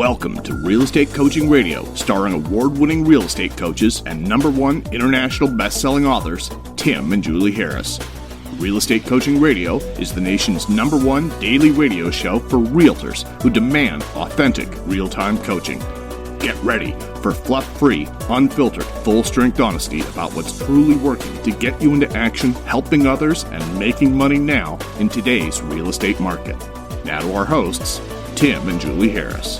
Welcome to Real Estate Coaching Radio, starring award-winning real estate coaches and #1 international best-selling authors, Tim and Julie Harris. Real Estate Coaching Radio is the nation's #1 daily radio show for realtors who demand authentic, real-time coaching. Get ready for fluff-free, unfiltered, full-strength honesty about what's truly working to get you into action, helping others, and making money now in today's real estate market. Now to our hosts, Tim and Julie Harris.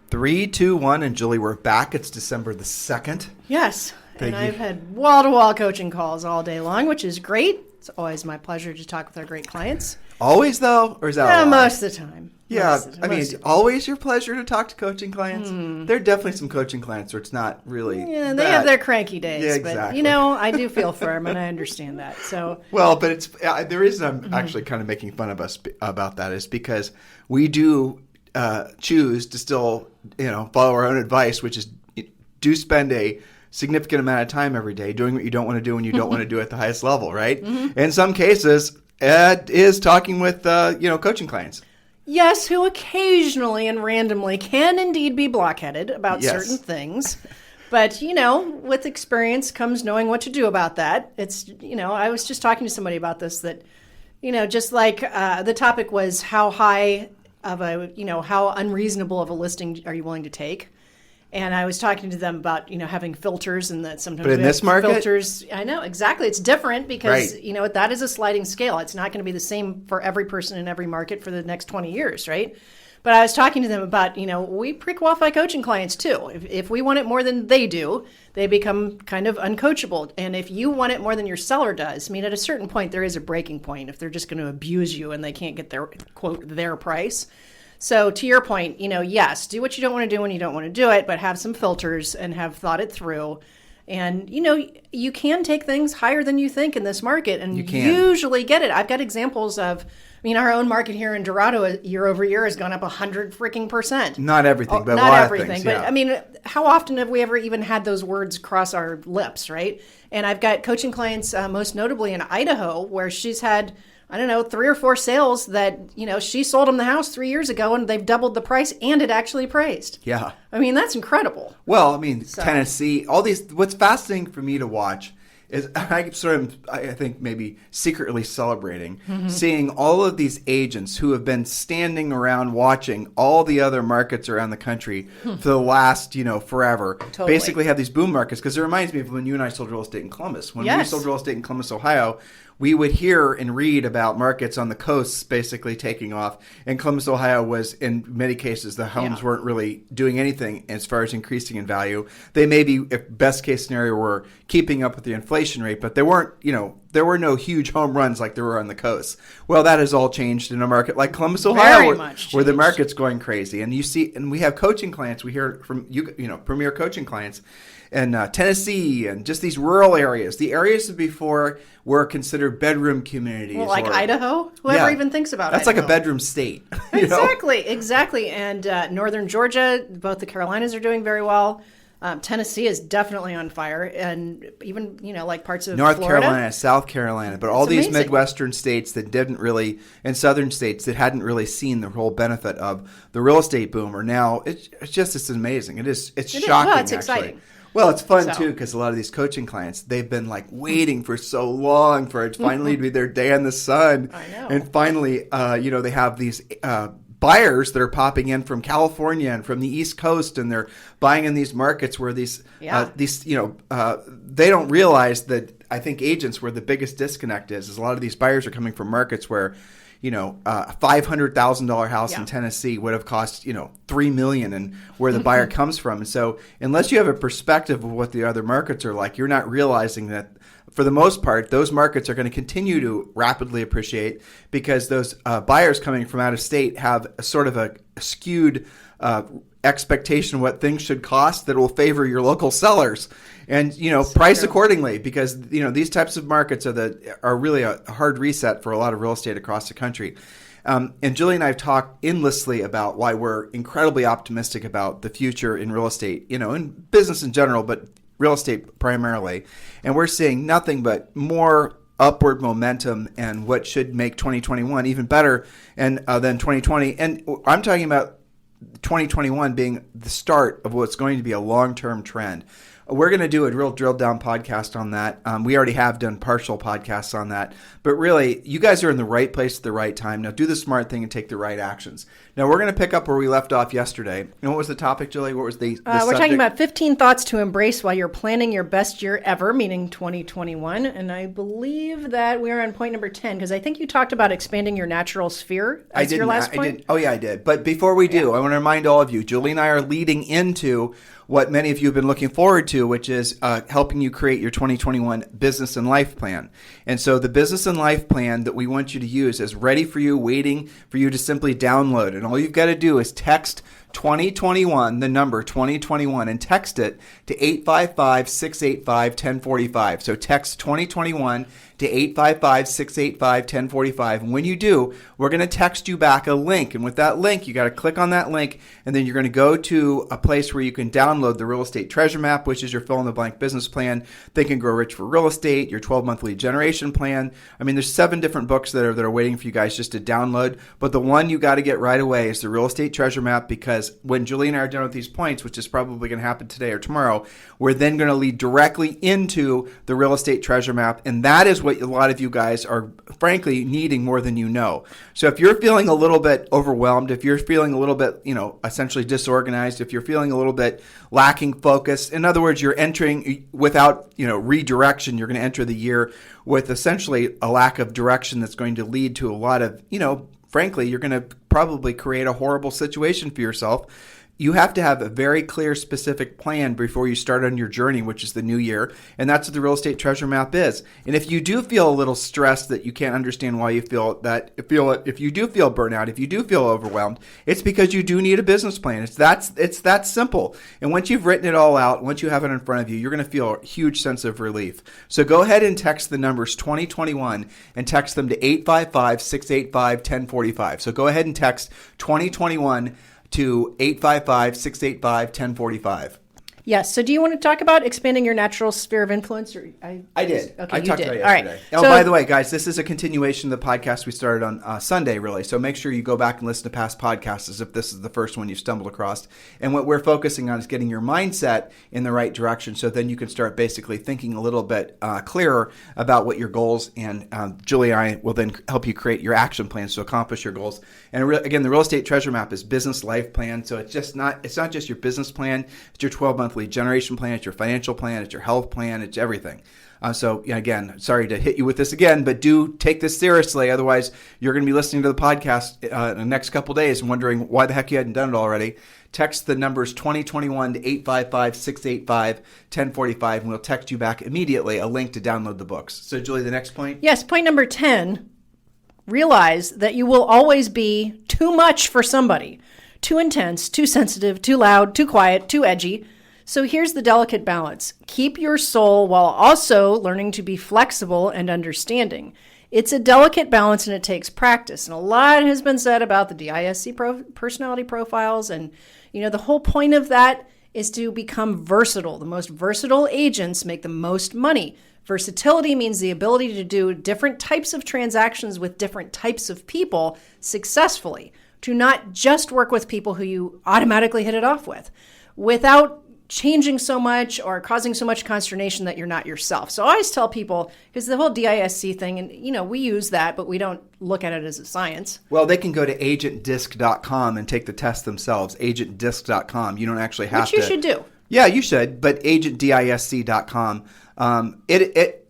3, 2, 1, and Julie, we're back. It's December the 2nd. Yes, and I've had wall-to-wall coaching calls all day long, which is great. It's always my pleasure to talk with our great clients. Always, though? Or is that most of the time. Yeah, always your pleasure to talk to coaching clients? There are definitely some coaching clients where it's not really Yeah, they have their cranky days. Yeah, exactly. But, I do feel firm, and I understand that. So, well, but it's the reason I'm actually kind of making fun of us about that is because we do choose to still, follow our own advice, which is do spend a significant amount of time every day doing what you don't want to do when you don't want to do at the highest level, right? In some cases, it is talking with, coaching clients. Yes, who occasionally and randomly can indeed be blockheaded about certain things. But, with experience comes knowing what to do about that. It's, I was just talking to somebody about this that, just like the topic was how high of a, how unreasonable of a listing are you willing to take? And I was talking to them about, having filters and that sometimes but in this market, filters. I know, exactly. It's different because, that is a sliding scale. It's not going to be the same for every person in every market for the next 20 years, right? But I was talking to them about, we pre-qualify coaching clients too. If we want it more than they do, they become kind of uncoachable. And if you want it more than your seller does, at a certain point, there is a breaking point. If they're just going to abuse you and they can't get their, quote, their price. So to your point, yes, do what you don't want to do when you don't want to do it, but have some filters and have thought it through. And, you can take things higher than you think in this market and usually get it. I've got examples of, our own market here in Dorado year over year has gone up 100%. Not everything, but not a lot everything, of things. But how often have we ever even had those words cross our lips, right? And I've got coaching clients, most notably in Idaho, where she's had 3 or 4 sales that, she sold them the house 3 years ago and they've doubled the price and it actually appraised. Yeah. That's incredible. Well, Tennessee, all these, what's fascinating for me to watch is I think maybe secretly celebrating seeing all of these agents who have been standing around watching all the other markets around the country for the last, forever. Totally. Basically have these boom markets because it reminds me of when you and I sold real estate in Columbus. When we sold real estate in Columbus, Ohio, we would hear and read about markets on the coasts basically taking off. And Columbus, Ohio was, in many cases, the homes weren't really doing anything as far as increasing in value. They maybe, if best case scenario, were keeping up with the inflation rate, but they weren't, there were no huge home runs like there were on the coast. Well, that has all changed in a market like Columbus, Ohio, where the market's going crazy. And you see, and we have coaching clients. We hear from premier coaching clients in Tennessee and just these rural areas. The areas before were considered bedroom communities. Well, like Idaho? Whoever even thinks about That's Idaho. like a bedroom state. Exactly. And northern Georgia, both the Carolinas are doing very well. Tennessee is definitely on fire. And even, like parts of North Florida. Carolina, South Carolina. But all these Midwestern states that didn't really, and southern states that hadn't really seen the whole benefit of the real estate boom are now, it's amazing. It's shocking, well, it's actually. exciting. Well, it's fun, too, because a lot of these coaching clients, they've been waiting for so long for it finally to be their day in the sun. I know. And finally, they have these buyers that are popping in from California and from the East Coast, and they're buying in these markets where they don't realize that, I think, agents where the biggest disconnect is a lot of these buyers are coming from markets where a $500,000 house in Tennessee would have cost, $3 million, and where the buyer comes from. And so unless you have a perspective of what the other markets are like, you're not realizing that for the most part, those markets are going to continue to rapidly appreciate because those buyers coming from out of state have a sort of a skewed expectation of what things should cost that will favor your local sellers. And, price accordingly, because, these types of markets are really a hard reset for a lot of real estate across the country. And Julie and I have talked endlessly about why we're incredibly optimistic about the future in real estate, in business in general, but real estate primarily. And we're seeing nothing but more upward momentum and what should make 2021 even better and than 2020. And I'm talking about 2021 being the start of what's going to be a long-term trend. We're going to do a real drilled down podcast on that. We already have done partial podcasts on that. But really, you guys are in the right place at the right time. Now do the smart thing and take the right actions. Now we're going to pick up where we left off yesterday. And what was the topic, Julie? What was the We're subject? talking about 15 thoughts to embrace while you're planning your best year ever, meaning 2021. And I believe that we're on point number 10, because I think you talked about expanding your natural sphere as your last point. I did. Oh, yeah, I did. But before we do, I want to remind all of you, Julie and I are leading into what many of you have been looking forward to, which is helping you create your 2021 business and life plan. And so the business and life plan that we want you to use is ready for you, waiting for you to simply download. And all you've got to do is text 2021, the number 2021, and text it to 855-685-1045. So text 2021 to 855-685-1045. And when you do, we're going to text you back a link. And with that link, you got to click on that link, and then you're going to go to a place where you can download the Real Estate Treasure Map, which is your fill-in-the-blank business plan, Think and Grow Rich for Real Estate, your 12-month lead generation plan. I mean, there's 7 different books that are waiting for you guys just to download. But the one you got to get right away is the Real Estate Treasure Map, because when Julie and I are done with these points, which is probably going to happen today or tomorrow, we're then going to lead directly into the Real Estate Treasure Map. And that is what a lot of you guys are frankly needing more than you know. So if you're feeling a little bit overwhelmed, if you're feeling a little bit, essentially disorganized, if you're feeling a little bit lacking focus, in other words, you're entering without, redirection, you're going to enter the year with essentially a lack of direction that's going to lead to a lot of, frankly, you're going to probably create a horrible situation for yourself. You have to have a very clear, specific plan before you start on your journey, which is the new year. And that's what the Real Estate Treasure Map is. And if you do feel a little stressed that you can't understand why you feel it, if you do feel burnout, if you do feel overwhelmed, it's because you do need a business plan. It's that simple. And once you've written it all out, once you have it in front of you, you're going to feel a huge sense of relief. So go ahead and text the numbers 2021 and text them to 855-685-1045. So go ahead and text 2021 to 855-685-1045. Yes. So do you want to talk about expanding your natural sphere of influence? I did. Okay, I you talked did. about it All yesterday. right. Oh, So, by the way, guys, this is a continuation of the podcast we started on Sunday, really. So make sure you go back and listen to past podcasts as if this is the first one you've stumbled across. And what we're focusing on is getting your mindset in the right direction, so then you can start basically thinking a little bit clearer about what your goals, and Julie and I will then help you create your action plans to accomplish your goals. And again, the Real Estate Treasure Map is business life plan. So it's not just your business plan, it's your 12-month lead generation plan, it's your financial plan, it's your health plan, it's everything. So again, sorry to hit you with this again, but do take this seriously. Otherwise, you're going to be listening to the podcast in the next couple of days and wondering why the heck you hadn't done it already. Text the numbers 2021 to 855-685-1045, and we'll text you back immediately a link to download the books. So Julie, the next point? yes, point number 10, realize that you will always be too much for somebody. Too intense, too sensitive, too loud, too quiet, too edgy. So here's the delicate balance. Keep your soul while also learning to be flexible and understanding. It's a delicate balance, and it takes practice. And a lot has been said about the DISC personality profiles. And, the whole point of that is to become versatile. The most versatile agents make the most money. Versatility means the ability to do different types of transactions with different types of people successfully. To not just work with people who you automatically hit it off with, without changing so much or causing so much consternation that you're not yourself. So I always tell people, because the whole DISC thing, and we use that, but we don't look at it as a science. Well, they can go to agentdisc.com and take the test themselves, agentdisc.com. You don't actually have to. Which you should do. Yeah, you should, but agentdisc.com.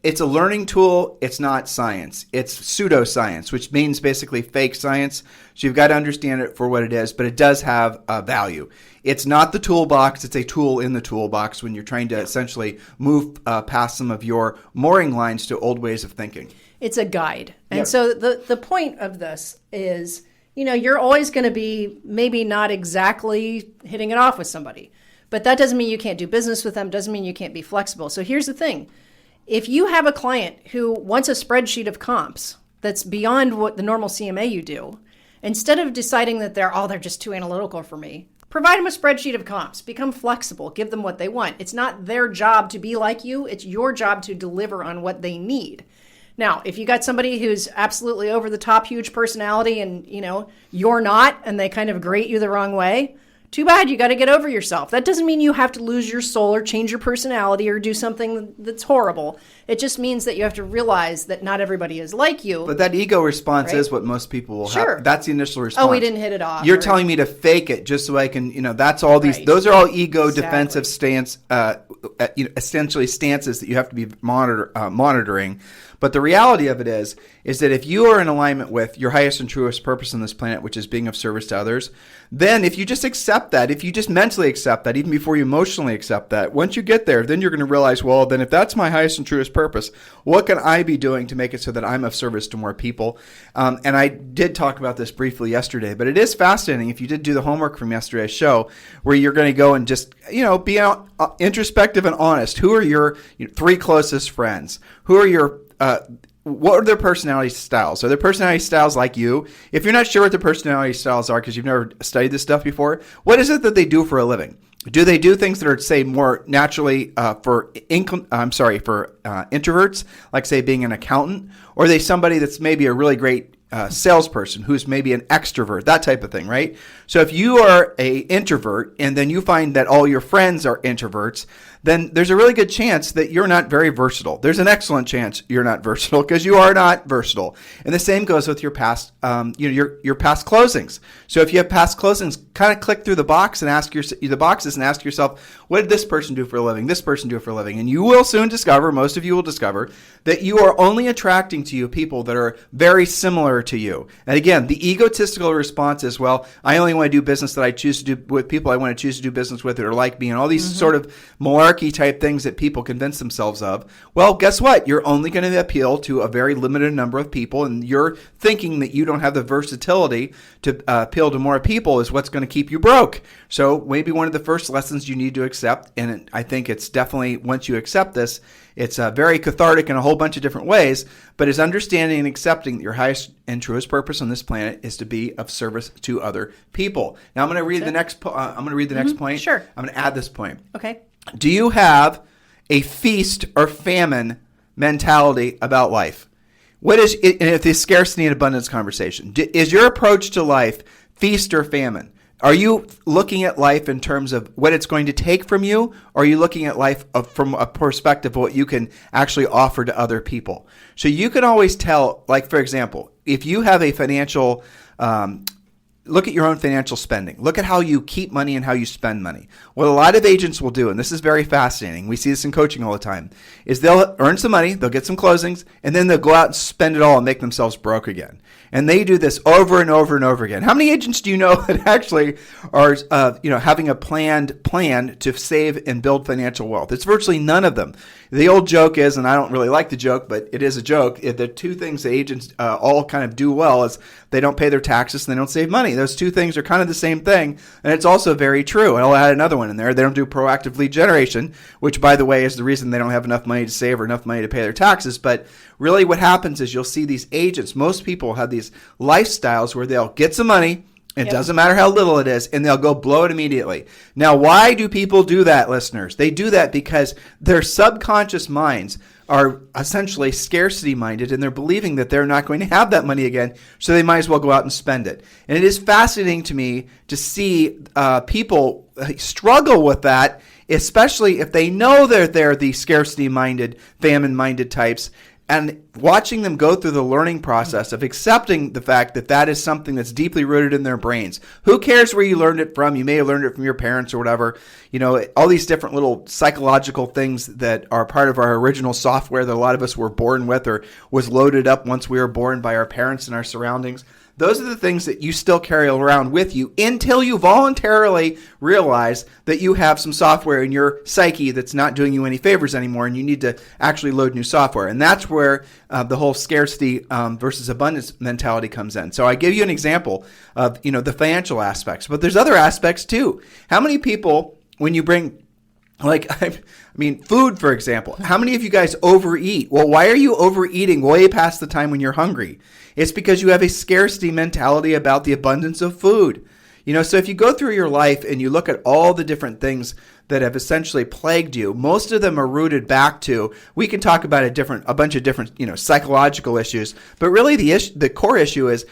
It's a learning tool. It's not science. It's pseudoscience, which means basically fake science. So you've got to understand it for what it is, but it does have value. It's not the toolbox. It's a tool in the toolbox when you're trying to essentially move past some of your mooring lines to old ways of thinking. It's a guide. And Yep. so the point of this is, you're always going to be maybe not exactly hitting it off with somebody. But that doesn't mean you can't do business with them, doesn't mean you can't be flexible. So here's the thing. If you have a client who wants a spreadsheet of comps that's beyond what the normal CMA you do, instead of deciding that they're just too analytical for me, provide them a spreadsheet of comps. Become flexible. Give them what they want. It's not their job to be like you. It's your job to deliver on what they need. Now, if you got somebody who's absolutely over the top, huge personality and, you're not, and they kind of grate you the wrong way, too bad. You got to get over yourself. That doesn't mean you have to lose your soul or change your personality or do something that's horrible. It just means that you have to realize that not everybody is like you. But that ego response is what most people will have. That's the initial response. Oh, we didn't hit it off. You're telling me to fake it just so I can, that's all these, those are all ego defensive stance, essentially stances that you have to be monitoring. But the reality of it is that if you are in alignment with your highest and truest purpose on this planet, which is being of service to others, then if you just accept that, if you just mentally accept that, even before you emotionally accept that, once you get there, then you're going to realize, well, then if that's my highest and truest purpose, what can I be doing to make it so that I'm of service to more people? And I did talk about this briefly yesterday, but it is fascinating if you did do the homework from yesterday's show, where you're going to go and just, be introspective and honest. Who are your 3 closest friends? Who are your what are their personality styles? Are their personality styles like you? If you're not sure what their personality styles are because you've never studied this stuff before, what is it that they do for a living? Do they do things that are, say, more naturally for introverts, like, say, being an accountant? Or are they somebody that's maybe a really great salesperson who's maybe an extrovert, that type of thing, right? So if you are a introvert and then you find that all your friends are introverts, then there's a really good chance that you're not very versatile. There's an excellent chance you're not versatile because you are not versatile. And the same goes with your past, your past closings. So if you have past closings, kind of click through the boxes and ask yourself, what did this person do for a living? This person do for a living? And you will soon discover, most of you will discover, that you are only attracting to you people that are very similar to you. And again, the egotistical response is, well, I only want to do business that I choose to do with people I want to choose to do business with that are like me, and all these sort of malarkey type things that people convince themselves of. Well, guess what? You're only going to appeal to a very limited number of people, and you're thinking that you don't have the versatility to appeal to more people is what's going to keep you broke. So maybe one of the first lessons you need to accept, and I think it's definitely, once you accept this, it's very cathartic in a whole bunch of different ways, but is understanding and accepting that your highest and truest purpose on this planet is to be of service to other people. Now I'm going to read the next. Next point. Sure. I'm going to add this point. Okay. Do you have a feast or famine mentality about life? What is it, and it's the scarcity and abundance conversation? Is your approach to life feast or famine? Are you looking at life in terms of what it's going to take from you, or are you looking at life from a perspective of what you can actually offer to other people? So you can always tell, like, for example, if you have a financial, look at your own financial spending. Look at how you keep money and how you spend money. What a lot of agents will do, and this is very fascinating, we see this in coaching all the time, is they'll earn some money, they'll get some closings, and then they'll go out and spend it all and make themselves broke again. And they do this over and over and over again. How many agents do you know that actually are, having a planned plan to save and build financial wealth? It's virtually none of them. The old joke is, and I don't really like the joke, but it is a joke, the 2 things that agents all kind of do well is they don't pay their taxes and they don't save money. Those 2 things are kind of the same thing, and it's also very true. And I'll add another one in there. They don't do proactive lead generation, which, by the way, is the reason they don't have enough money to save or enough money to pay their taxes. But really what happens is you'll see these agents, most people have these lifestyles where they'll get some money, it doesn't matter how little it is, and they'll go blow it immediately. Now, why do people do that, listeners? They do that because their subconscious minds are essentially scarcity minded, and they're believing that they're not going to have that money again, so they might as well go out and spend it. And it is fascinating to me to see people struggle with that, especially if they know that they're the scarcity minded, famine minded types. And watching them go through the learning process of accepting the fact that that is something that's deeply rooted in their brains. Who cares where you learned it from? You may have learned it from your parents or whatever. All these different little psychological things that are part of our original software that a lot of us were born with or was loaded up once we were born by our parents and our surroundings. Those are the things that you still carry around with you until you voluntarily realize that you have some software in your psyche that's not doing you any favors anymore, and you need to actually load new software. And that's where the whole scarcity versus abundance mentality comes in. So I give you an example of the financial aspects, but there's other aspects too. How many people, when you bring food, for example. How many of you guys overeat? Well, why are you overeating way past the time when you're hungry? It's because you have a scarcity mentality about the abundance of food. So if you go through your life and you look at all the different things that have essentially plagued you, most of them are rooted back to, we can talk about a bunch of different, psychological issues, but really the core issue is,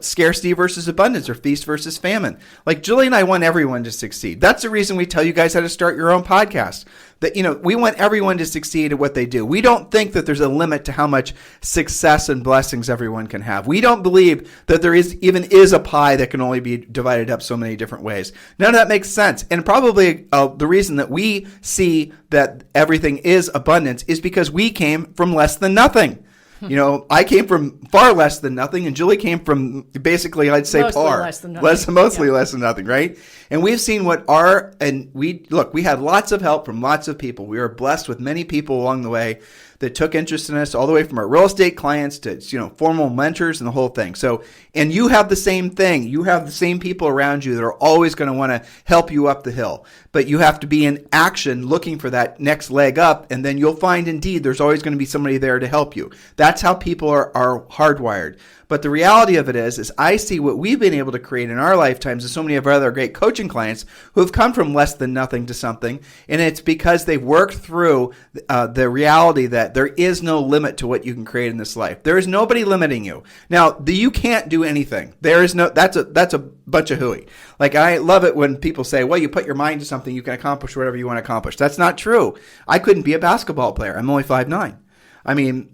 scarcity versus abundance, or feast versus famine. Like Julie and I want everyone to succeed. That's the reason we tell you guys how to start your own podcast. That, we want everyone to succeed at what they do. We don't think that there's a limit to how much success and blessings everyone can have. We don't believe that there is a pie that can only be divided up so many different ways. None of that makes sense. And probably the reason that we see that everything is abundance is because we came from less than nothing. I came from far less than nothing, and Julie came from basically, I'd say, mostly par. less than nothing. Mostly less than nothing, right? And we've seen we had lots of help from lots of people. We were blessed with many people along the way that took interest in us, all the way from our real estate clients to, formal mentors and the whole thing. So, and you have the same thing. You have the same people around you that are always going to want to help you up the hill. But you have to be in action looking for that next leg up, and then you'll find indeed there's always going to be somebody there to help you. That's how people are hardwired. But the reality of it is I see what we've been able to create in our lifetimes and so many of our other great coaching clients who have come from less than nothing to something. And it's because they've worked through the reality that there is no limit to what you can create in this life. There is nobody limiting you. Now, you can't do anything. That's a bunch of hooey. Like, I love it when people say, well, you put your mind to something, you can accomplish whatever you want to accomplish. That's not true. I couldn't be a basketball player. I'm only 5'9". I mean,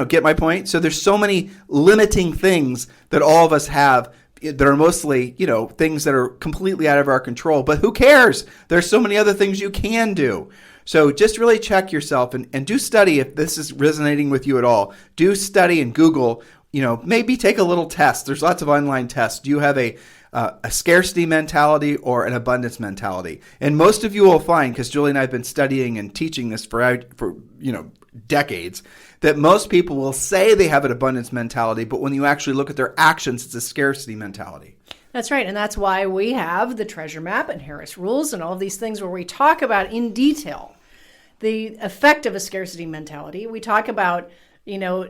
get my point? So there's so many limiting things that all of us have that are mostly, things that are completely out of our control. But who cares? There's so many other things you can do. So just really check yourself and do study if this is resonating with you at all. Do study and Google, maybe take a little test. There's lots of online tests. Do you have a scarcity mentality or an abundance mentality? And most of you will find, because Julie and I have been studying and teaching this for decades, that most people will say they have an abundance mentality, but when you actually look at their actions, it's a scarcity mentality. That's right. And that's why we have the treasure map and Harris rules and all of these things where we talk about in detail the effect of a scarcity mentality. We talk about,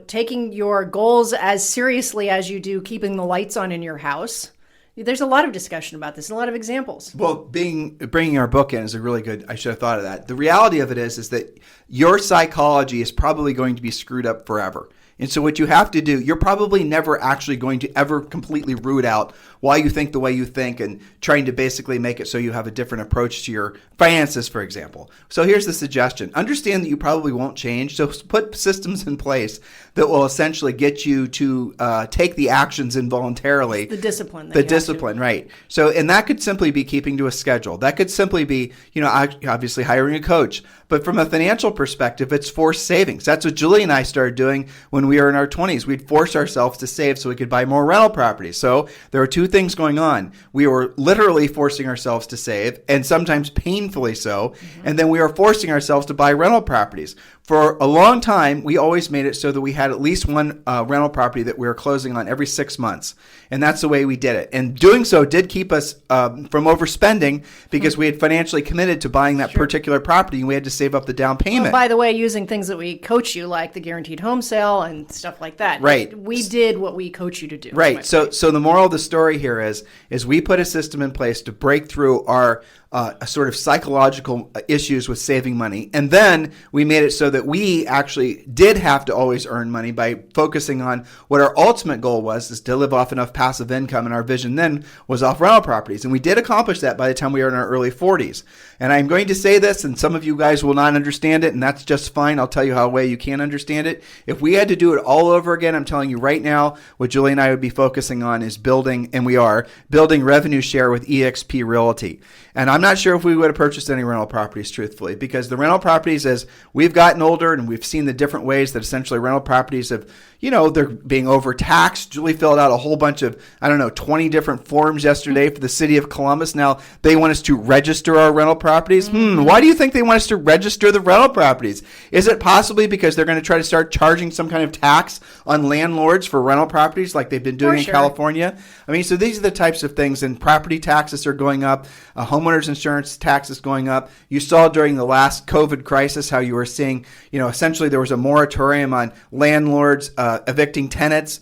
taking your goals as seriously as you do keeping the lights on in your house. There's a lot of discussion about this and a lot of examples. Well, bringing our book in is a really good, I should have thought of that. The reality of it is that your psychology is probably going to be screwed up forever. And so what you have to do, you're probably never actually going to ever completely root out why you think the way you think and trying to basically make it so you have a different approach to your finances, for example. So here's the suggestion. Understand that you probably won't change. So put systems in place that will essentially get you to take the actions involuntarily. The discipline. The discipline, right. So, and that could simply be keeping to a schedule. That could simply be, obviously hiring a coach. But from a financial perspective, it's forced savings. That's what Julie and I started doing when we were in our 20s. We'd force ourselves to save so we could buy more rental properties. So there were two things going on. We were literally forcing ourselves to save, and sometimes painfully so. Mm-hmm. And then we were forcing ourselves to buy rental properties. For a long time, we always made it so that we had at least one rental property that we were closing on every 6 months. And that's the way we did it. And doing so did keep us from overspending because we had financially committed to buying that particular property, and we had to save up the down payment. Well, by the way, using things that we coach you, like the guaranteed home sale and stuff like that. Right. We did what we coach you to do. Right. So the moral of the story here is we put a system in place to break through our sort of psychological issues with saving money. And then we made it so that we actually did have to always earn money by focusing on what our ultimate goal was, is to live off enough passive income. And our vision then was off rental properties. And we did accomplish that by the time we were in our early 40s. And I'm going to say this, and some of you guys will not understand it, and that's just fine. I'll tell you how a way you can understand it. If we had to do it all over again, I'm telling you right now, what Julie and I would be focusing on is building, and we are, building revenue share with eXp Realty. And I'm not sure if we would have purchased any rental properties, truthfully, because the rental properties, as we've gotten older and we've seen the different ways that essentially rental properties have, they're being overtaxed. Julie filled out a whole bunch of, 20 different forms yesterday for the city of Columbus. Now they want us to register our rental properties. Why do you think they want us to register the rental properties? Is it possibly because they're going to try to start charging some kind of tax on landlords for rental properties like they've been doing in California? So these are the types of things, and property taxes are going up. Homeowners insurance taxes going up. You saw during the last COVID crisis how you were seeing essentially there was a moratorium on landlords evicting tenants.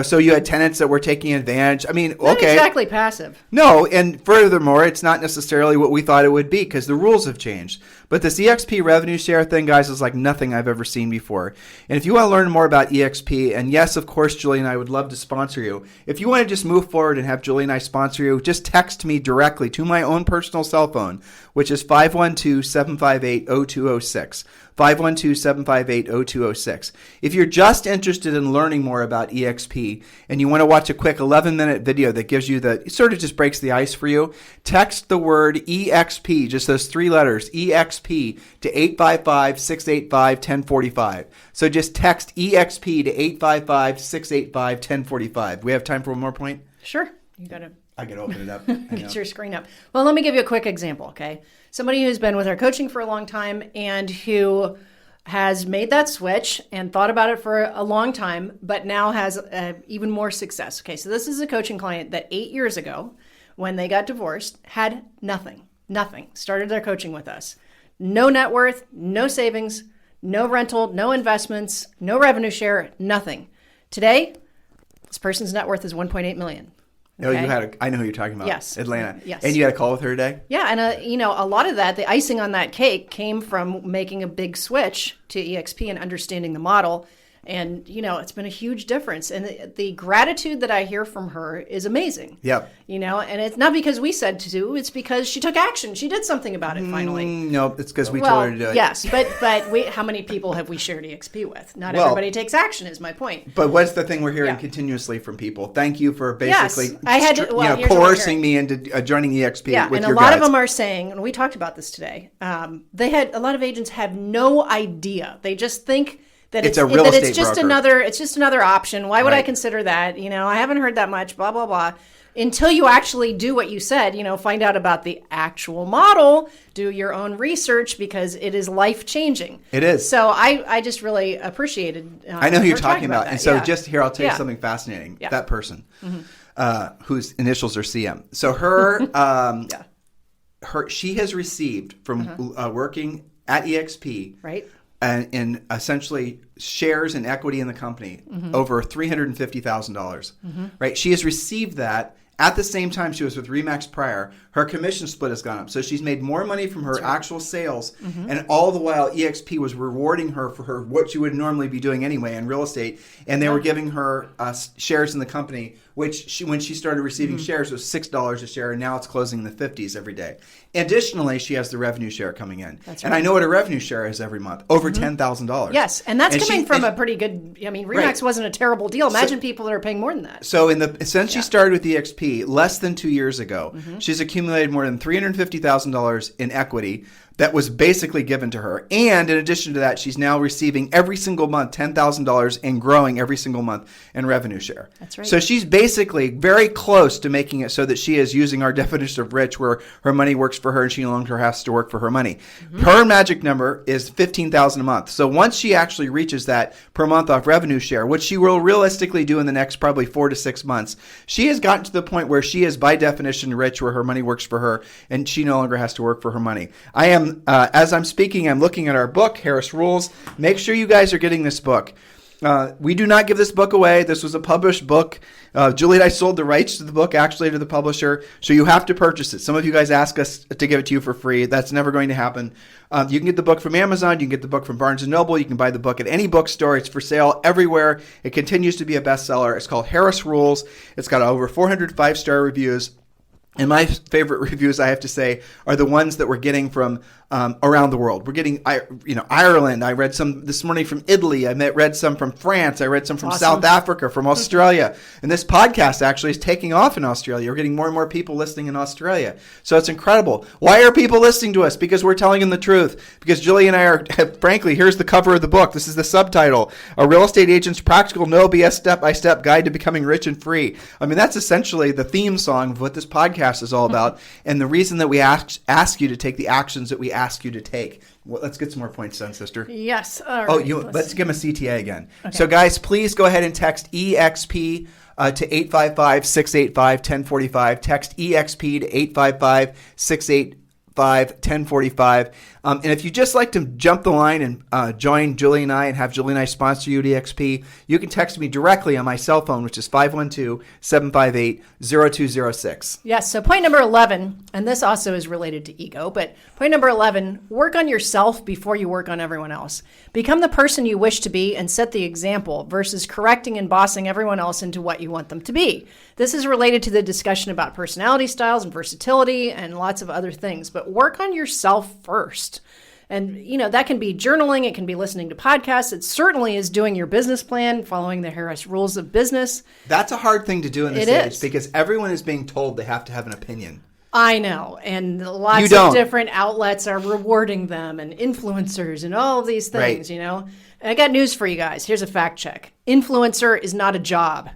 So you had tenants that were taking advantage. I mean, Not okay. exactly passive. No, and furthermore, it's not necessarily what we thought it would be because the rules have changed. But this EXP revenue share thing, guys, is like nothing I've ever seen before. And if you want to learn more about EXP, and yes, of course, Julie and I would love to sponsor you. If you want to just move forward and have Julie and I sponsor you, just text me directly to my own personal cell phone, which is 512-758-0206. 512-758-0206. If you're just interested in learning more about EXP and you want to watch a quick 11-minute video that gives you it sort of just breaks the ice for you, text the word EXP, just those 3 letters, EXP, to 855-685-1045. So just text EXP to 855-685-1045. We have time for one more point? Sure. You got to... I can open it up. Get your screen up. Well, let me give you a quick example, okay? Somebody who's been with our coaching for a long time and who has made that switch and thought about it for a long time, but now has even more success. Okay, so this is a coaching client that 8 years ago, when they got divorced, had nothing, started their coaching with us. No net worth, no savings, no rental, no investments, no revenue share, nothing. Today, this person's net worth is $1.8 million. No, okay. I know who you're talking about. Yes. Atlanta. Yes. And you had a call with her today? Yeah. And, a lot of that, the icing on that cake came from making a big switch to EXP and understanding the model. And, it's been a huge difference. And the gratitude that I hear from her is amazing. Yep. And it's not because we said to do, it's because she took action. She did something about it finally. No, it's because we told her to do it. Yes, but how many people have we shared EXP with? Not everybody takes action is my point. But what's the thing we're hearing continuously from people? Thank you for basically coercing me into joining EXP with your guides. And a lot of them are saying, and we talked about this today, a lot of agents have no idea. They just think that it's just another option. Why would I consider that? I haven't heard that much, blah, blah, blah. Until you actually do what you said, find out about the actual model, do your own research because it is life-changing. It is. So I just really appreciated I know who you're talking about. And so just here, I'll tell you something fascinating. Yeah. That person whose initials are CM. So her, she has received from working at EXP, right, and in essentially shares and equity in the company over $350,000. Right? She has received that. At the same time she was with Remax prior, her commission split has gone up. So she's made more money from her actual sales, and all the while EXP was rewarding her for what she would normally be doing anyway in real estate, and they were giving her shares in the company, which when she started receiving shares was $6 a share, and now it's closing in the 50s every day. Additionally, she has the revenue share coming in. That's and I know what a revenue share is every month, over $10,000. Yes, and that's coming from a pretty good, Remax wasn't a terrible deal. Imagine people that are paying more than that. So since she started with EXP less than 2 years ago, she's accumulated more than $350,000 in equity that was basically given to her. And in addition to that, she's now receiving every single month $10,000 and growing every single month in revenue share. That's right. So she's basically very close to making it so that she is using our definition of rich, where her money works for her and she no longer has to work for her money. Her magic number is $15,000 a month. So once she actually reaches that per month off revenue share, which she will realistically do in the next probably 4 to 6 months, she has gotten to the point where she is by definition rich, where her money works for her and she no longer has to work for her money. I am as I'm speaking, I'm looking at our book, Harris Rules. Make sure you guys are getting this book. We do not give this book away. This was a published book. Julie and I sold the rights to the book actually to the publisher, so you have to purchase it. Some of you guys ask us to give it to you for free. That's never going to happen. You can get the book from Amazon. You can get the book from Barnes & Noble. You can buy the book at any bookstore. It's for sale everywhere. It continues to be a bestseller. It's called Harris Rules. It's got over 400 5-star reviews. And my favorite reviews, I have to say, are the ones that we're getting from around the world. We're getting, Ireland. I read some this morning from Italy. I read some from France. I read some from South Africa, from Australia. And this podcast actually is taking off in Australia. We're getting more and more people listening in Australia. So it's incredible. Why are people listening to us? Because we're telling them the truth. Because Julie and I are, frankly, here's the cover of the book. This is the subtitle: A Real Estate Agent's Practical No BS Step-by-Step Guide to Becoming Rich and Free. I mean, that's essentially the theme song of what this podcast is all about. And the reason that we ask you to take the actions that we ask you to take. Well, let's get some more points done, sister. Yes. All right. Let's give them a CTA again. Okay. So, guys, please go ahead and text EXP to 855-685-1045. Text EXP to 855-685-1045. 855-1045. And if you just like to jump the line and join Julie and I and have Julie and I sponsor UDXP, you can text me directly on my cell phone, which is 512-758-0206. Yes, so point number 11, and this also is related to ego, but point number 11, work on yourself before you work on everyone else. Become the person you wish to be and set the example versus correcting and bossing everyone else into what you want them to be. This is related to the discussion about personality styles and versatility and lots of other things, but work on yourself first. And, that can be journaling. It can be listening to podcasts. It certainly is doing your business plan, following the Harris rules of business. That's a hard thing to do in this It age is. Because everyone is being told they have to have an opinion. I know. And lots of different outlets are rewarding them and influencers and all of these things, And I got news for you guys. Here's a fact check. Influencer is not a job.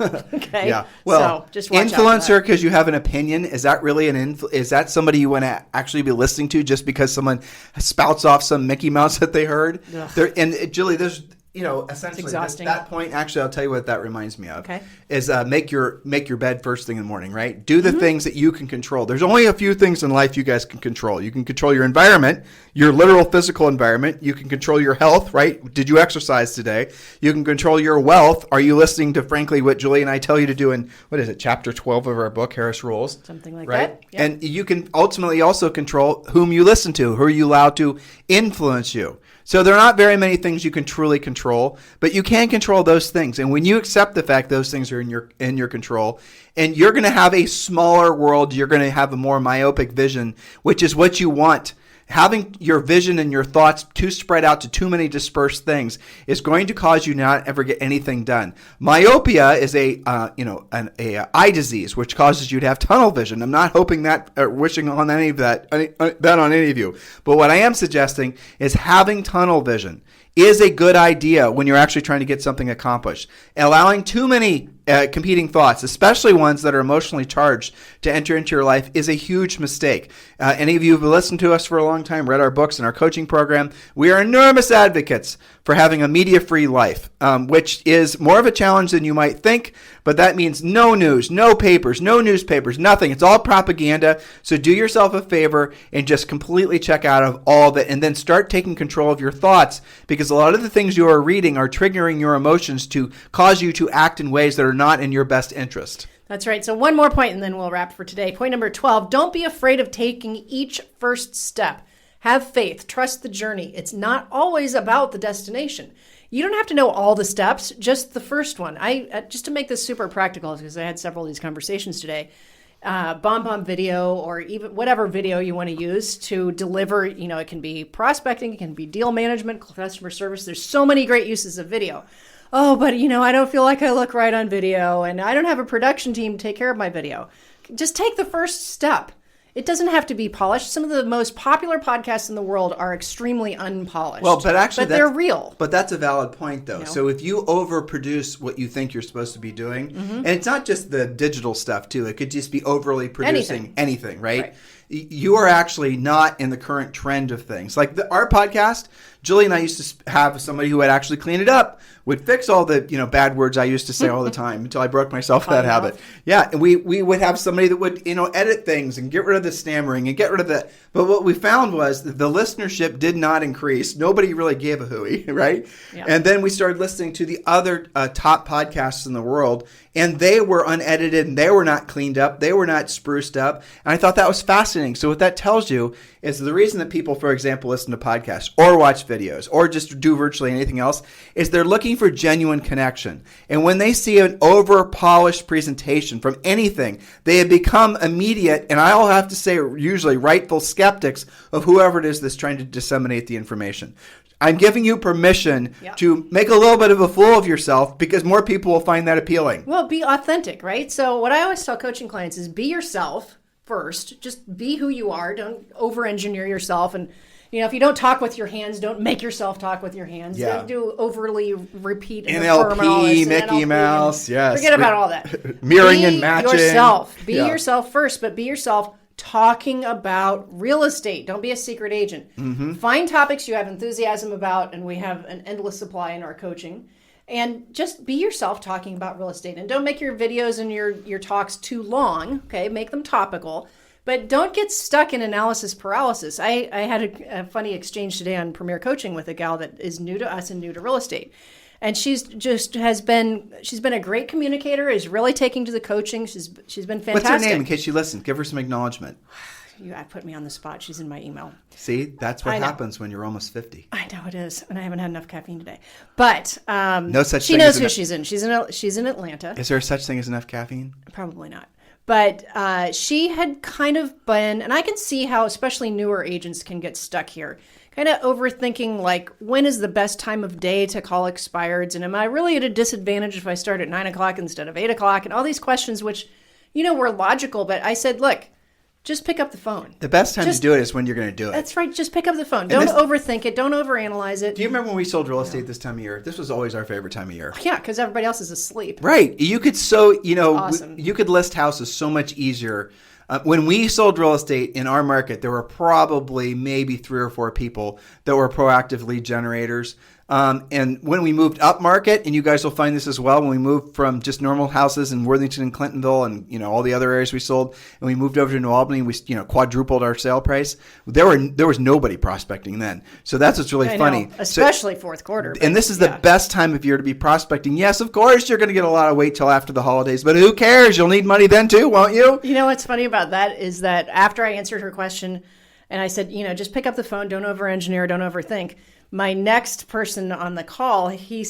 Okay. Yeah. Well, so just watch influencer because you have an opinion. Is that really is that somebody you want to actually be listening to just because someone spouts off some Mickey Mouse that they heard? And Julie, there's essentially that point. Actually, I'll tell you what that reminds me of. Okay. Is make your bed first thing in the morning, right? Do the things that you can control. There's only a few things in life you guys can control. You can control your environment, your literal physical environment. You can control your health, right? Did you exercise today? You can control your wealth. Are you listening to, frankly, what Julie and I tell you to do in, chapter 12 of our book, Harris Rules? Something like right? that. Yep. And you can ultimately also control whom you listen to, who are you allowed to influence you. So there are not very many things you can truly control, but you can control those things. And when you accept the fact those things are in your control, and you're going to have a smaller world, you're going to have a more myopic vision, which is what you want. Having your vision and your thoughts too spread out to too many dispersed things is going to cause you not ever get anything done. Myopia is an eye disease, which causes you to have tunnel vision. I'm not hoping that or wishing on any of that on any of you. But what I am suggesting is having tunnel vision is a good idea when you're actually trying to get something accomplished. Allowing too many competing thoughts, especially ones that are emotionally charged, to enter into your life is a huge mistake. Any of you who have listened to us for a long time, read our books and our coaching program, we are enormous advocates for having a media-free life, which is more of a challenge than you might think, but that means no news, no papers, no newspapers, nothing. It's all propaganda. So do yourself a favor and just completely check out of all of it and then start taking control of your thoughts, because a lot of the things you are reading are triggering your emotions to cause you to act in ways that are not in your best interest. That's right. So one more point and then we'll wrap for today. Point number 12, don't be afraid of taking each first step. Have faith, trust the journey. It's not always about the destination. You don't have to know all the steps, just the first one. Just to make this super practical, because I had several of these conversations today, bomb video or even whatever video you want to use to deliver, it can be prospecting, it can be deal management, customer service. There's so many great uses of video. Oh, but I don't feel like I look right on video and I don't have a production team to take care of my video. Just take the first step. It doesn't have to be polished. Some of the most popular podcasts in the world are extremely unpolished. Well, but they're real. But that's a valid point, though. So if you overproduce what you think you're supposed to be doing, and it's not just the digital stuff, too. It could just be overly producing anything, right? You are actually not in the current trend of things. Like our podcast, Julie and I used to have somebody who had actually cleaned it up, would fix all the bad words I used to say all the time until I broke myself of that habit. Yeah, and we would have somebody that would edit things and get rid of the stammering and get rid of the. But what we found was that the listenership did not increase. Nobody really gave a hooey, right? Yeah. And then we started listening to the other top podcasts in the world, and they were unedited and they were not cleaned up, they were not spruced up, and I thought that was fascinating. So what that tells you is the reason that people, for example, listen to podcasts or watch videos or just do virtually anything else is they're looking for genuine connection. And when they see an over-polished presentation from anything, they have become immediate, and I'll have to say usually rightful skeptics of whoever it is that's trying to disseminate the information. I'm giving you permission to make a little bit of a fool of yourself because more people will find that appealing. Well, be authentic, right? So what I always tell coaching clients is be yourself first. Just be who you are. Don't over-engineer yourself. And, if you don't talk with your hands, don't make yourself talk with your hands. Yeah. Don't do overly repeat NLP, Mickey Mouse, yes. Forget about all that. Mirroring and matching. Be yourself first, but be yourself talking about real estate. Don't be a secret agent. Mm-hmm. Find topics you have enthusiasm about, and we have an endless supply in our coaching. And just be yourself talking about real estate. And don't make your videos and your talks too long. Okay, make them topical. But don't get stuck in analysis paralysis. I had a funny exchange today on Premier Coaching with a gal that is new to us and new to real estate. And she's been a great communicator, is really taking to the coaching. She's been fantastic. What's her name in case she listens? Give her some acknowledgement. You put me on the spot. She's in my email. See, that's what happens when you're almost 50. I know it is, and I haven't had enough caffeine today. But no such she thing knows as who she's in. She's in Atlanta. Is there such thing as enough caffeine? Probably not. But she had kind of been, and I can see how especially newer agents can get stuck here, kind of overthinking like, when is the best time of day to call expireds? And am I really at a disadvantage if I start at 9 o'clock instead of 8 o'clock? And all these questions, which, were logical. But I said, look, just pick up the phone. The best time to do it is when you're going to do it. That's right. Just pick up the phone. Don't overthink it. Don't overanalyze it. Do you remember when we sold real estate this time of year? This was always our favorite time of year. Yeah, because everybody else is asleep. Right. You could Awesome. you could list houses so much easier. When we sold real estate in our market, there were probably maybe 3 or 4 people that were proactive lead generators. And when we moved up market, and you guys will find this as well, when we moved from just normal houses in Worthington and Clintonville and, all the other areas we sold, and we moved over to New Albany, we, quadrupled our sale price. There was nobody prospecting then. So that's what's really funny. Especially fourth quarter. And this is the best time of year to be prospecting. Yes, of course, you're going to get a lot of wait till after the holidays, but who cares? You'll need money then too, won't you? You know what's funny about that is that after I answered her question and I said, just pick up the phone, don't over-engineer, don't overthink. My next person on the call, he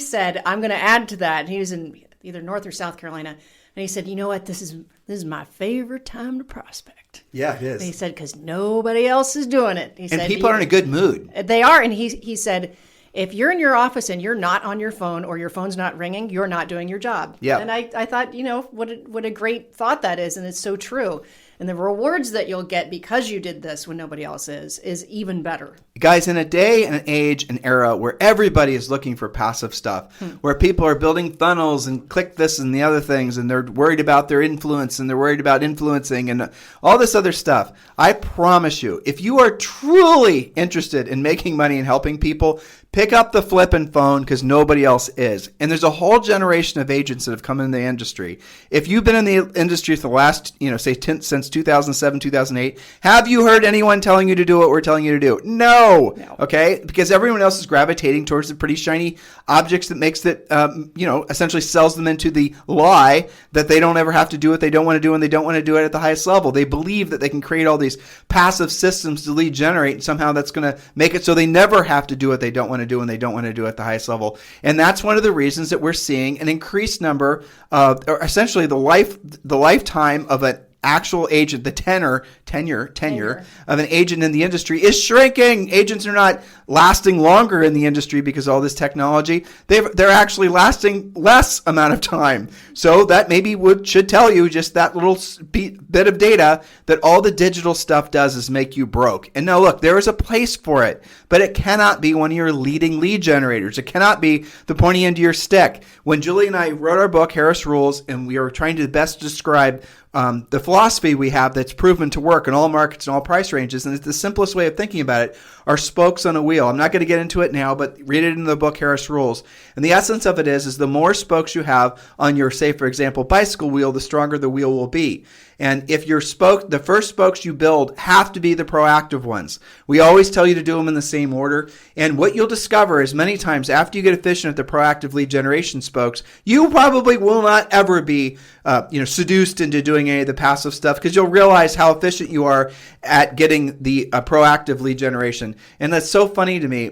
said, I'm going to add to that. He was in either North or South Carolina. And he said, you know what? This is my favorite time to prospect. Yeah, it is. And he said, because nobody else is doing it. He said, people are in a good mood. They are. And he said, if you're in your office and you're not on your phone or your phone's not ringing, you're not doing your job. Yeah. And I thought, what a great thought that is. And it's so true. And the rewards that you'll get because you did this when nobody else is even better. Guys, in a day and an age and era where everybody is looking for passive stuff, where people are building funnels and click this and the other things, and they're worried about their influence and they're worried about influencing and all this other stuff, I promise you, if you are truly interested in making money and helping people, pick up the flippin' phone because nobody else is. And there's a whole generation of agents that have come in the industry. If you've been in the industry for the last, since 2007, 2008, have you heard anyone telling you to do what we're telling you to do? No. Okay? Because everyone else is gravitating towards the pretty shiny objects that makes it, essentially sells them into the lie that they don't ever have to do what they don't want to do and they don't want to do it at the highest level. They believe that they can create all these passive systems to lead generate and somehow that's going to make it so they never have to do what they don't want to do and they don't want to do at the highest level. And that's one of the reasons that we're seeing an increased number of, or essentially the lifetime of an actual agent, the tenure of an agent in the industry is shrinking. Agents are not lasting longer in the industry because of all this technology. They're actually lasting less amount of time. So that maybe should tell you just that little bit of data that all the digital stuff does is make you broke. And now look, there is a place for it, but it cannot be one of your leading lead generators. It cannot be the pointy end of your stick. When Julie and I wrote our book, Harris Rules, and we were trying to best describe the philosophy we have that's proven to work in all markets and all price ranges, and it's the simplest way of thinking about it, are spokes on a wheel. I'm not going to get into it now, but read it in the book, Harris Rules. And the essence of it is the more spokes you have on your, say, for example, bicycle wheel, the stronger the wheel will be. And if the first spokes you build have to be the proactive ones. We always tell you to do them in the same order. And what you'll discover is many times after you get efficient at the proactive lead generation spokes, you probably will not ever be seduced into doing any of the passive stuff because you'll realize how efficient you are at getting the proactive lead generation. And that's so funny to me.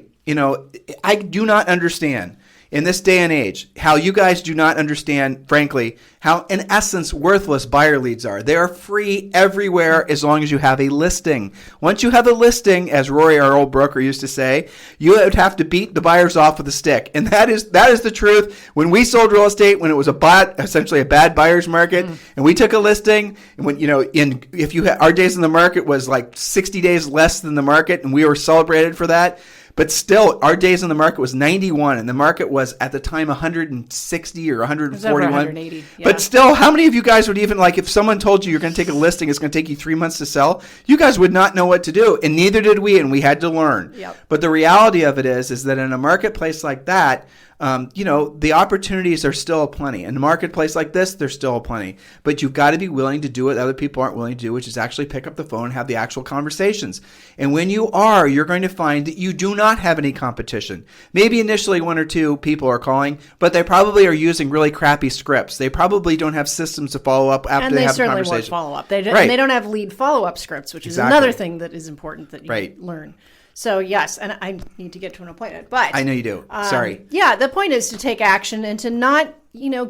I do not understand in this day and age how you guys do not understand, frankly, how in essence worthless buyer leads are. They are free everywhere as long as you have a listing. Once you have a listing, as Rory, our old broker, used to say, you would have to beat the buyers off with a stick. And that is the truth. When we sold real estate, when it was essentially a bad buyer's market, and we took a listing, and when our days in the market was like 60 days less than the market, and we were celebrated for that. But still, our days on the market was 91, and the market was at the time 160 or 141. 180, yeah. But still, how many of you guys would even, if someone told you you're going to take a listing, it's going to take you 3 months to sell, you guys would not know what to do, and neither did we, and we had to learn. Yep. But the reality of it is that in a marketplace like that, The opportunities are still plenty. In a marketplace like this, there's still plenty. But you've got to be willing to do what other people aren't willing to do, which is actually pick up the phone and have the actual conversations. And when you are, you're going to find that you do not have any competition. Maybe initially 1 or 2 people are calling, but they probably are using really crappy scripts. They probably don't have systems to follow up after they have the conversation. And they certainly won't follow up. And they don't have lead follow-up scripts, which is another thing that is important that you learn. So yes, and I need to get to an appointment, but I know you do. Sorry. Yeah, the point is to take action and to not,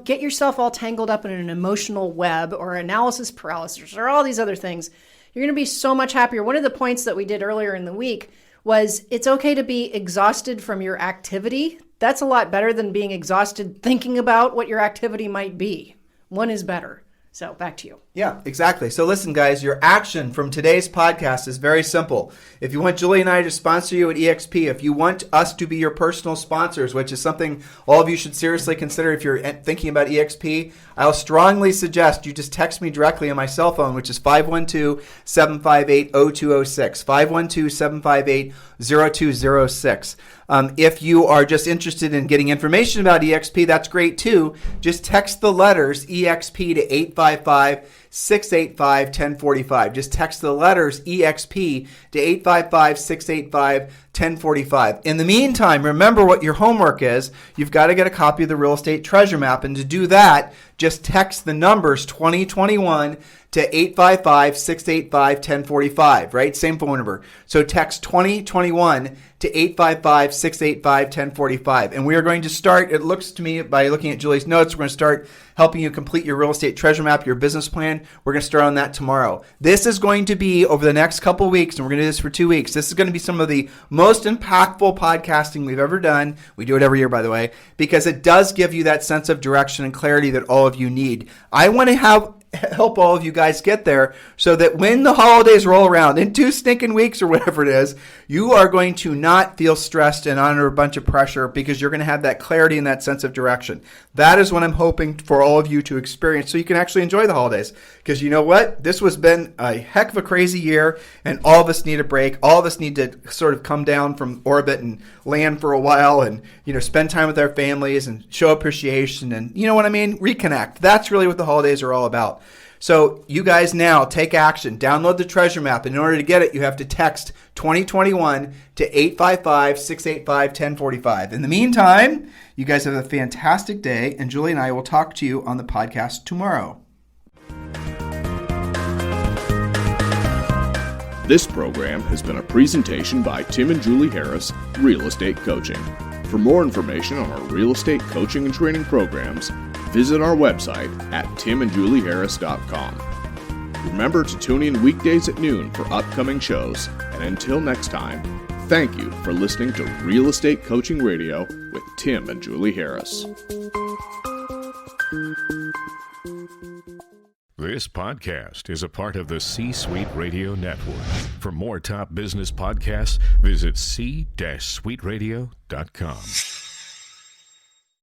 get yourself all tangled up in an emotional web or analysis paralysis or all these other things. You're going to be so much happier. One of the points that we did earlier in the week was it's okay to be exhausted from your activity. That's a lot better than being exhausted thinking about what your activity might be. One is better. So back to you. Yeah, exactly. So listen, guys, your action from today's podcast is very simple. If you want Julie and I to sponsor you at EXP, if you want us to be your personal sponsors, which is something all of you should seriously consider if you're thinking about EXP, I'll strongly suggest you just text me directly on my cell phone, which is 512-758-0206, 512-758-0206. If you are just interested in getting information about EXP, that's great too. Just text the letters EXP to 855-685-1045. Just text the letters EXP to 855-685-1045. In the meantime, remember what your homework is. You've got to get a copy of the Real Estate Treasure Map. And to do that, just text the numbers 2021 to 855-685-1045, right? Same phone number. So text 2021 to 855-685-1045. And we are going to start, it looks to me, by looking at Julie's notes, we're going to start helping you complete your real estate treasure map, your business plan. We're going to start on that tomorrow. This is going to be over the next couple of weeks, and we're going to do this for 2 weeks. This is going to be some of the most impactful podcasting we've ever done. We do it every year, by the way, because it does give you that sense of direction and clarity that all of you need. I want to help all of you guys get there so that when the holidays roll around in 2 stinking weeks or whatever it is, you are going to not feel stressed and under a bunch of pressure because you're going to have that clarity and that sense of direction. That is what I'm hoping for all of you to experience so you can actually enjoy the holidays. Because you know what? This has been a heck of a crazy year, and all of us need a break. All of us need to sort of come down from orbit and land for a while and, spend time with our families and show appreciation and, you know what I mean? Reconnect. That's really what the holidays are all about. So you guys now take action. Download the treasure map. And in order to get it, you have to text 2021 to 855-685-1045. In the meantime, you guys have a fantastic day, and Julie and I will talk to you on the podcast tomorrow. This program has been a presentation by Tim and Julie Harris, Real Estate Coaching. For more information on our real estate coaching and training programs, visit our website at timandjulieharris.com. Remember to tune in weekdays at noon for upcoming shows. And until next time, thank you for listening to Real Estate Coaching Radio with Tim and Julie Harris. This podcast is a part of the C-Suite Radio Network. For more top business podcasts, visit c-suiteradio.com.